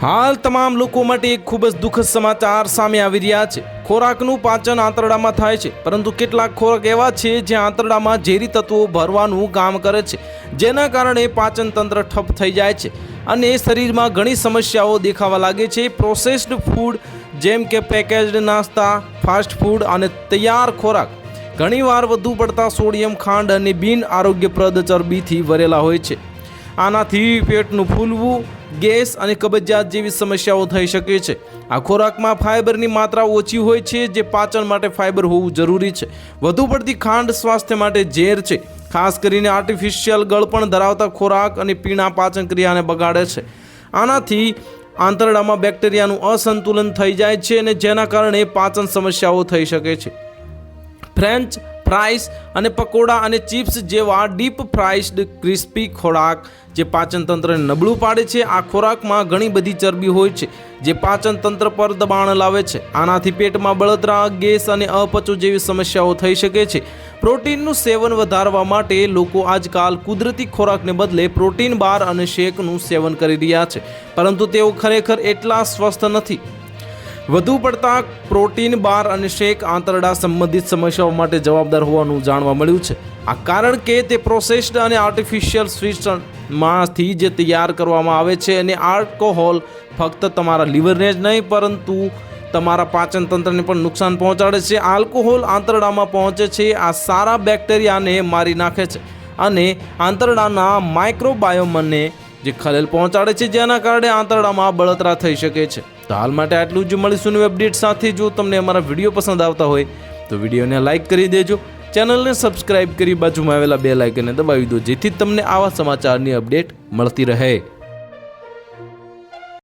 હાલ તમામ લોકો માટે એક ખૂબ જ દુઃખદ સમાચાર સામે આવી રહ્યા છે। ખોરાકનું પાચન આંતરડામાં થાય છે, પરંતુ કેટલાક ખોરાક એવા છે જે આંતરડામાં ઝેરી તત્વો ભરવાનું કામ કરે છે, જેના કારણે પાચન તંત્ર ઠપ થઈ જાય છે અને શરીરમાં ઘણી સમસ્યાઓ દેખાવા લાગે છે। પ્રોસેસ્ડ ફૂડ જેમ કે પેકેજ્ડ નાસ્તા, ફાસ્ટ ફૂડ અને તૈયાર ખોરાક ઘણીવાર વધુ પડતા સોડિયમ, ખાંડ અને બિન આરોગ્યપ્રદ ચરબીથી ભરેલા હોય છે। આનાથી પેટનું ફૂલવું, ગેસ અને કબજિયાત જેવી સમસ્યાઓ થઈ શકે છે। આ ખોરાકમાં ફાઇબરની માત્રા ઓછી હોય છે, જે પાચન માટે ફાઇબર હોવું જરૂરી છે। વધુ પડતી ખાંડ સ્વાસ્થ્ય માટે ઝેર છે, ખાસ કરીને આર્ટિફિશિયલ ગળપણ ધરાવતા ખોરાક અને પીણા પાચન ક્રિયાને બગાડે છે। આનાથી આંતરડામાં બેક્ટેરિયાનું અસંતુલન થઈ જાય છે અને જેના કારણે પાચન સમસ્યાઓ થઈ શકે છે। ફ્રેન્ચ ફ્રાઈસ અને પકોડા અને ચિપ્સ જેવા ડીપ ફ્રાઈડ ક્રિસ્પી ખોરાક જે પાચન તંત્રને નબળું પાડે છે। આ ખોરાકમાં ઘણી બધી ચરબી હોય છે, જે પાચન તંત્ર પર દબાણ લાવે છે। આનાથી પેટમાં બળતરા, ગેસ અને અપચો જેવી સમસ્યાઓ થઈ શકે છે। પ્રોટીનનું સેવન વધારવા માટે લોકો આજકાલ કુદરતી ખોરાકને બદલે પ્રોટીન બાર અને શેકનું સેવન કરી રહ્યા છે, પરંતુ તેઓ ખરેખર એટલા સ્વસ્થ નથી। વધુ પડતા પ્રોટીન બાર અને શેક આંતરડા સંબંધિત સમસ્યાઓ માટે જવાબદાર હોવાનું જાણવા મળ્યું છે। આ કારણ કે તે પ્રોસેસ્ડ અને આર્ટિફિશિયલ સ્વીટનરમાંથી જે તૈયાર કરવામાં આવે છે અને આલ્કોહોલ ફક્ત તમારા લીવરને જ નહીં પરંતુ તમારા પાચન તંત્રને પણ નુકસાન પહોંચાડે છે। આલ્કોહોલ આંતરડામાં પહોંચે છે, આ સારા બેક્ટેરિયાને મારી નાખે છે અને આંતરડાના માઇક્રોબાયોમને જે ખલેલ પહોંચાડે છે, જેના કારણે આંતરડામાં બળતરા થઈ શકે છે। તો હાલ માટે આટલું જ। મળીશું નવી અપડેટ સાથે। જો તમને અમારા વિડીયો પસંદ આવતા હોય તો વિડીયોને લાઇક કરી દેજો, ચેનલને સબસ્ક્રાઇબ કરી બાજુમાં આવેલા બેલ આઇકનને દબાવી દો, જેથી તમને આવા સમાચારની અપડેટ મળતી રહે।